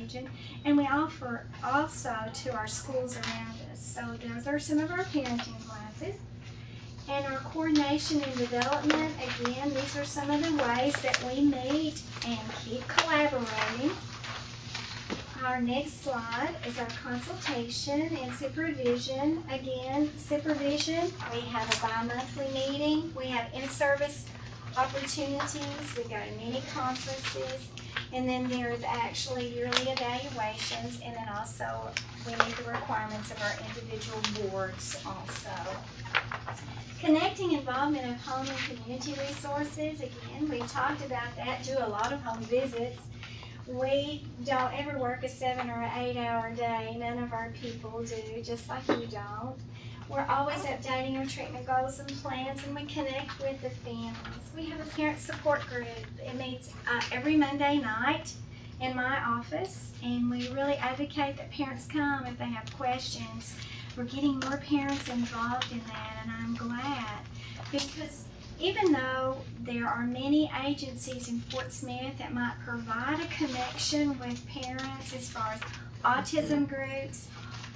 region, and we offer also to our schools around us. So those are some of our parenting classes. And our coordination and development, again, these are some of the ways that we meet and keep collaborating. Our next slide is our consultation and supervision. Again, supervision, we have a bi-monthly meeting. We have in-service opportunities. We go to many conferences. And then there's actually yearly evaluations. And then also we meet the requirements of our individual boards also. Connecting involvement of home and community resources. Again, we talked about that. Do a lot of home visits. We don't ever work a 7 or 8 hour day. None of our people do, just like you don't. We're always updating our treatment goals and plans, and we connect with the families. We have a parent support group. It meets every Monday night in my office, and we really advocate that parents come if they have questions. We're getting more parents involved in that, and I'm glad, because even though there are many agencies in Fort Smith that might provide a connection with parents as far as autism groups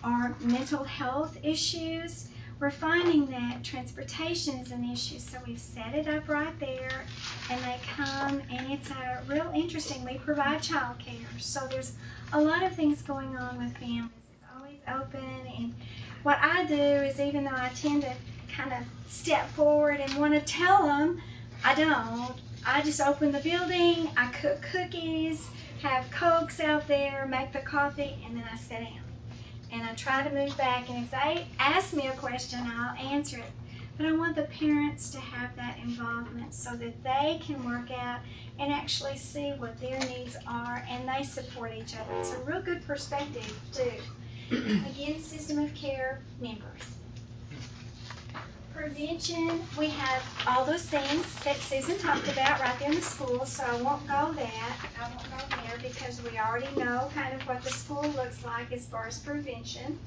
or mental health issues, we're finding that transportation is an issue. So we've set it up right there, and they come, and it's real interesting. We provide childcare, so there's a lot of things going on with families. It's always open, and what I do is, even though I tend to kind of step forward and want to tell them, I don't. I just open the building, I cook cookies, have Cokes out there, make the coffee, and then I sit down. And I try to move back, and if they ask me a question, I'll answer it. But I want the parents to have that involvement so that they can work out and actually see what their needs are, and they support each other. It's a real good perspective, too. Again, system of care members. Prevention, we have all those things that Susan talked about right there in the school, so I won't go there because we already know kind of what the school looks like as far as prevention.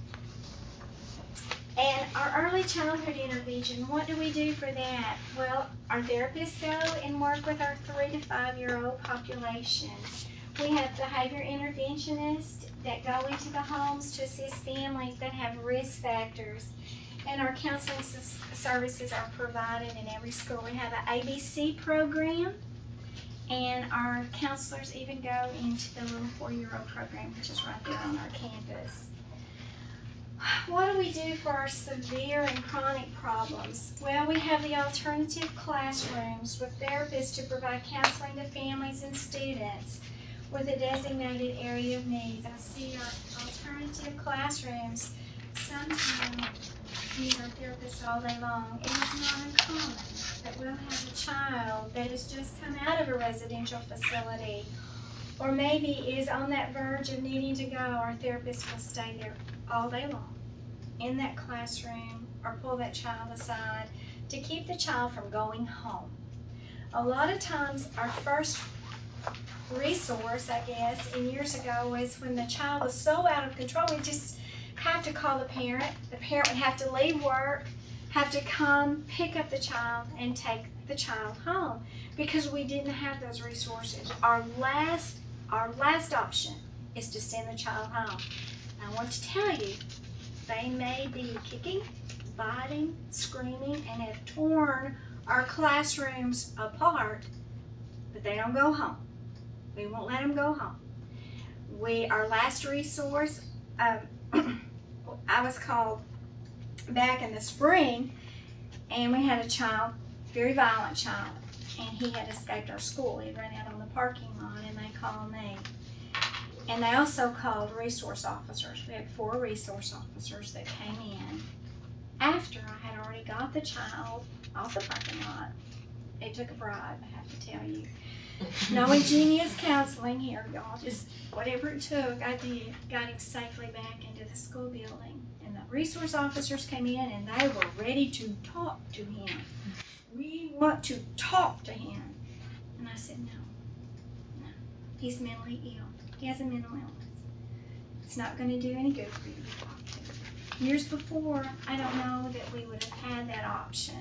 And our early childhood intervention, what do we do for that? Well, our therapists go and work with our 3 to 5 year old population. We have behavior interventionists that go into the homes to assist families that have risk factors. And our counseling services are provided in every school. We have an ABC program, and our counselors even go into the little 4-year-old program, which is right there on our campus. What do we do for our severe and chronic problems? Well, we have the alternative classrooms with therapists to provide counseling to families and students with a designated area of needs. I see our alternative classrooms sometimes need our therapists all day long. It is not uncommon that we'll have a child that has just come out of a residential facility, or maybe is on that verge of needing to go. Our therapist will stay there all day long in that classroom, or pull that child aside to keep the child from going home. A lot of times our first resource, I guess, in years ago was when the child was so out of control, we just have to call the parent. The parent would have to leave work, have to come pick up the child and take the child home, because we didn't have those resources. Our last option is to send the child home. And I want to tell you, they may be kicking, biting, screaming, and have torn our classrooms apart, but they don't go home. We won't let them go home. Our last resource, I was called back in the spring, and we had a child, very violent child, and he had escaped our school. He ran out on the parking lot, and they called me. And they also called resource officers. We had 4 resource officers that came in after I had already got the child off the parking lot. They took a bribe, I have to tell you. No ingenious counseling here, y'all. Just whatever it took, I did. Got him safely back into the school building. And the resource officers came in, and they were ready to talk to him. We want to talk to him. And I said, no. He's mentally ill. He has a mental illness. It's not going to do any good for you to talk to. Years before, I don't know that we would have had that option.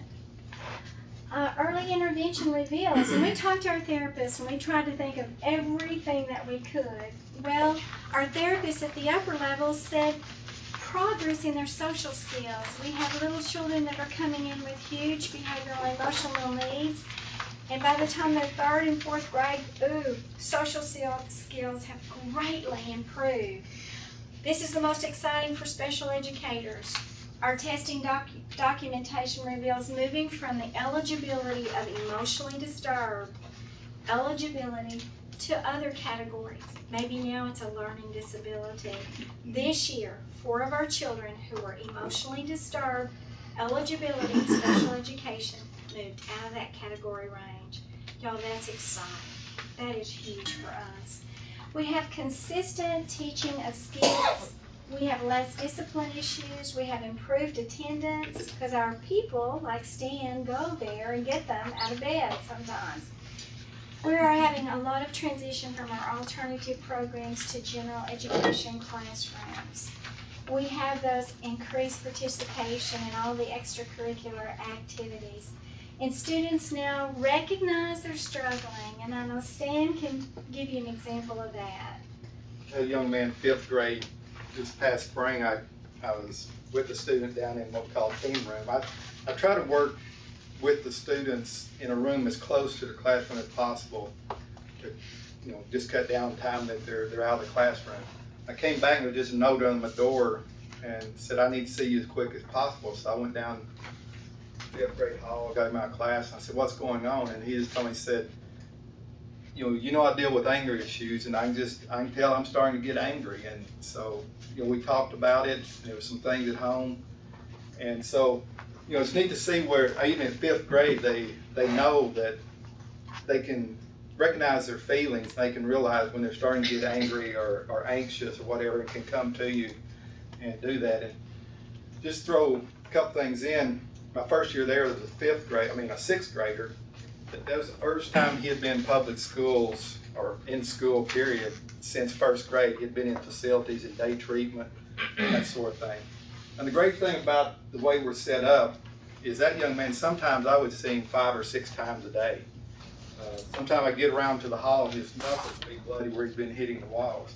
Early intervention reveals, and we talked to our therapists and we tried to think of everything that we could. Well, our therapists at the upper levels said progress in their social skills. We have little children that are coming in with huge behavioral and emotional needs, and by the time they're 3rd and 4th grade, social skills have greatly improved. This is the most exciting for special educators. Our testing documentation reveals moving from the eligibility of emotionally disturbed eligibility to other categories. Maybe now it's a learning disability. This year, 4 of our children who were emotionally disturbed eligibility in special education moved out of that category range. Y'all, that's exciting. That is huge for us. We have consistent teaching of skills. We have less discipline issues. We have improved attendance because our people, like Stan, go there and get them out of bed sometimes. We are having a lot of transition from our alternative programs to general education classrooms. We have those increased participation in all the extracurricular activities. And students now recognize they're struggling, and I know Stan can give you an example of that. A young man, 5th grade, this past spring, I was with a student down in what we call team room. I try to work with the students in a room as close to the classroom as possible to, just cut down time that they're out of the classroom. I came back with just a note on my door and said, I need to see you as quick as possible. So I went down to the 5th grade hall, got him out of class, and I said, what's going on? And he just told me, he said, I deal with anger issues, and I can tell I'm starting to get angry. And so, we talked about it. There were some things at home. And so, it's neat to see where even in 5th grade, they know that they can recognize their feelings. They can realize when they're starting to get angry or anxious or whatever, and can come to you and do that. And just throw a couple things in. My first year there was a 6th grader. That was the first time he had been in public schools or in school period since 1st grade. He had been in facilities and day treatment and that sort of thing. And the great thing about the way we're set up is that young man, sometimes I would see him 5 or 6 times a day. Sometimes I get around to the hall and his knuckles would be bloody where he's been hitting the walls.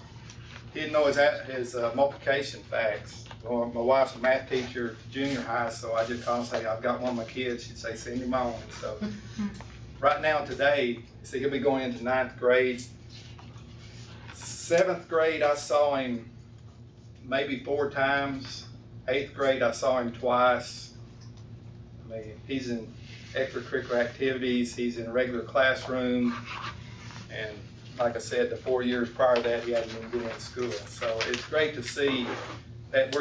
He didn't know his multiplication facts. Well, my wife's a math teacher at junior high, so I just call and say, I've got one of my kids. She'd say, send him on. And so right now today, see, he'll be going into 9th grade. 7th grade, I saw him maybe 4 times. 8th grade, I saw him twice. He's in extracurricular activities. He's in a regular classroom. And like I said, the 4 years prior to that, he hadn't even been in school. So it's great to see that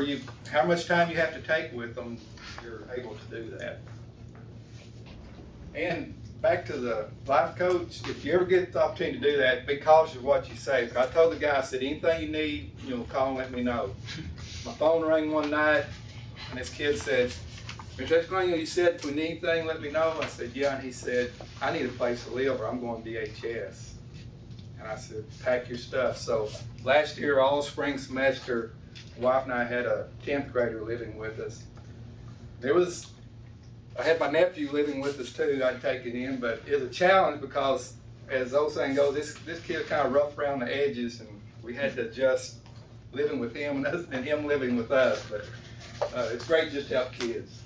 how much time you have to take with them, you're able to do that. And back to the life coach, if you ever get the opportunity to do that, be cautious of what you say. But I told the guy, I said, anything you need, call and let me know. My phone rang one night, and this kid said, Mr. Escalante, you said if we need anything, let me know. I said, yeah, and he said, I need a place to live or I'm going to DHS. And I said, pack your stuff. So last year, all spring semester, my wife and I had a 10th grader living with us. I had my nephew living with us too. I'd take it in, but it was a challenge because, as the old saying goes, this kid kind of rough around the edges, and we had to adjust living with him and him living with us. But it's great just to help kids.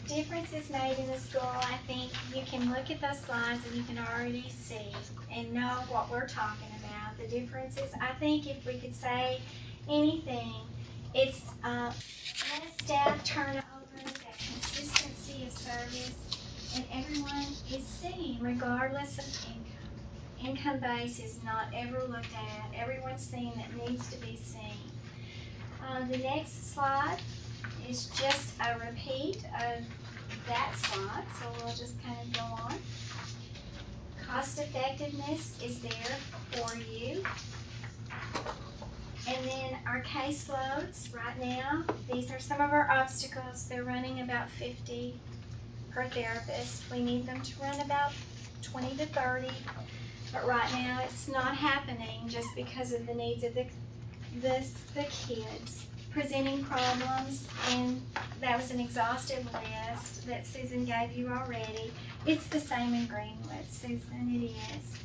Differences made in the school. I think you can look at those slides and you can already see and know what we're talking about. The differences. I think if we could say anything, it's less staff turnover, that consistency of service, and everyone is seen regardless of income. Income base is not ever looked at. Everyone's seen that needs to be seen. The next slide is just a repeat of that slide, so we'll just kind of go on. Cost effectiveness is there for you. And then our caseloads right now, these are some of our obstacles. They're running about 50 per therapist. We need them to run about 20 to 30, but right now it's not happening just because of the needs of the kids presenting problems and that was an exhaustive list that Susan gave you already. It's the same in Greenwood, Susan, it is.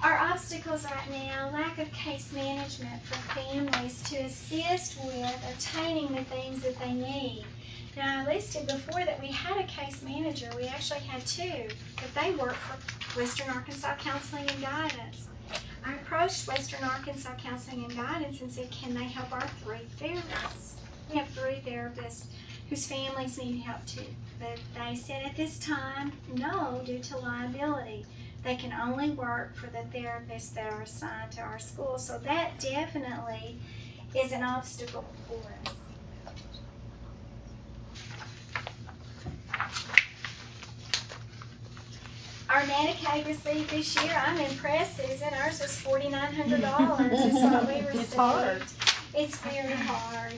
Our obstacles right now, lack of case management for families to assist with obtaining the things that they need. Now, I listed before that we had a case manager. We actually had two, but they work for Western Arkansas Counseling and Guidance. I approached Western Arkansas Counseling and Guidance and said, can they help our 3 therapists? We have 3 therapists whose families need help too. But they said at this time, no, due to liability. They can only work for the therapists that are assigned to our school. So that definitely is an obstacle for us. Our Medicaid received this year, I'm impressed, Susan. Ours was $4,900 is what we received. It's hard. It's very hard.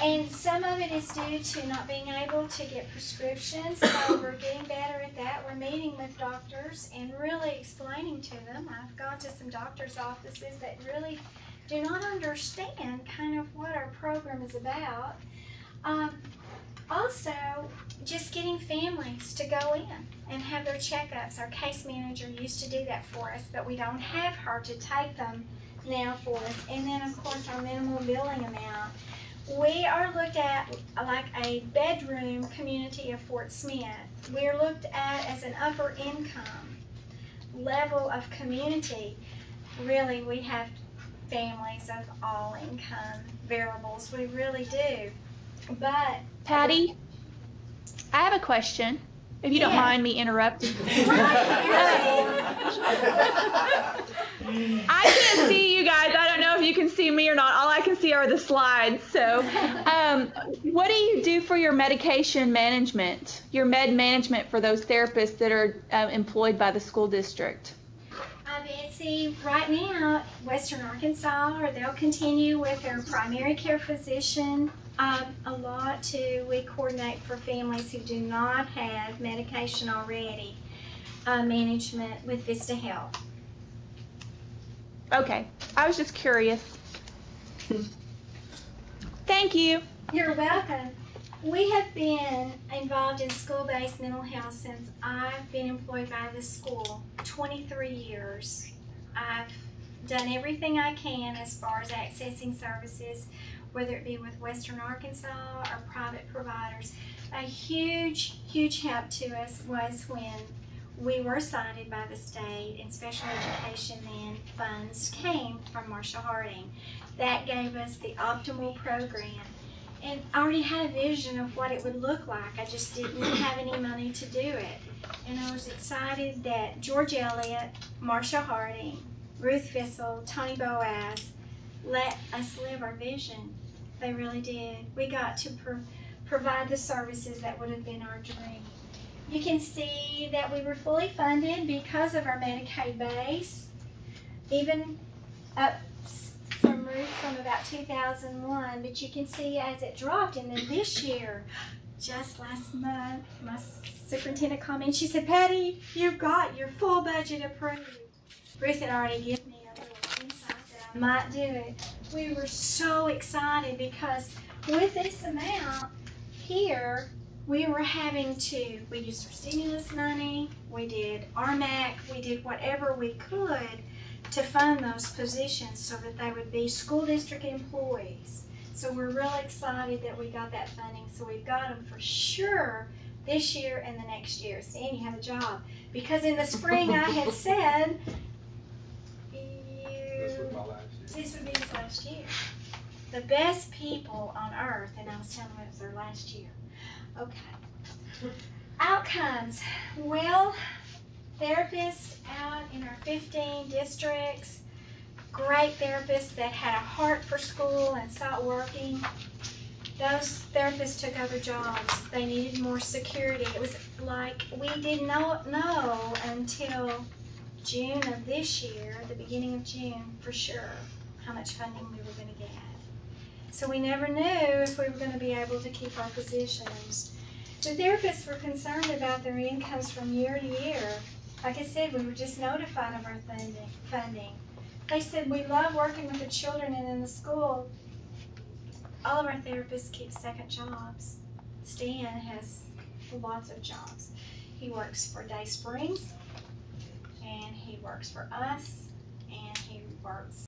And some of it is due to not being able to get prescriptions, so we're getting better at that. We're meeting with doctors and really explaining to them. I've gone to some doctors' offices that really do not understand kind of what our program is about. Also, just getting families to go in and have their checkups. Our case manager used to do that for us, but we don't have her to take them now for us. And then, of course, our minimum billing amount. We are looked at like a bedroom community of Fort Smith. We're looked at as an upper income level of community. Really, we have families of all income variables. We really do. But Patty, I have a question, if you don't mind me interrupting. I can't see you guys. I don't know if you can see me or not. All I can see are the slides. So what do you do for your medication management, your med management for those therapists that are employed by the school district? Betsy, right now, Western Arkansas, or they'll continue with their primary care physician. A lot too, we coordinate for families who do not have medication already, management with Vista Health. Okay, I was just curious. Thank you. You're welcome. We have been involved in school-based mental health since I've been employed by the school, 23 years. I've done everything I can as far as accessing services, whether it be with Western Arkansas or private providers. A huge, huge help to us was when we were cited by the state and special education then funds came from Marshall Harding. That gave us the optimal program. And I already had a vision of what it would look like. I just didn't have any money to do it. And I was excited that George Elliott, Marshall Harding, Ruth Fissel, Tony Boaz let us live our vision. They really did. We got to provide the services that would have been our dream. You can see that we were fully funded because of our Medicaid base, even up from about 2001, but you can see as it dropped, and then this year, just last month, my superintendent called me and she said, Patty, you've got your full budget approved. Ruth had already given me a little insight that I might do it. We were so excited because with this amount here, we were having to, we used our stimulus money, we did RMAC, we did whatever we could to fund those positions so that they would be school district employees. So we're really excited that we got that funding. So we've got them for sure this year and the next year. See, and you have a job. Because in the spring I had said, this would be his last year. The best people on earth, and I was telling them it was their last year. Okay. Outcomes. Well, therapists out in our 15 districts, great therapists that had a heart for school and saw it working. Those therapists took other jobs. They needed more security. It was like we did not know until June of this year, the beginning of June, for sure, how much funding we were going to get. So we never knew if we were going to be able to keep our positions. The therapists were concerned about their incomes from year to year. Like I said, we were just notified of our funding. They said, we love working with the children and in the school. All of our therapists keep second jobs. Stan has lots of jobs. He works for Day Springs, and he works for us, and he works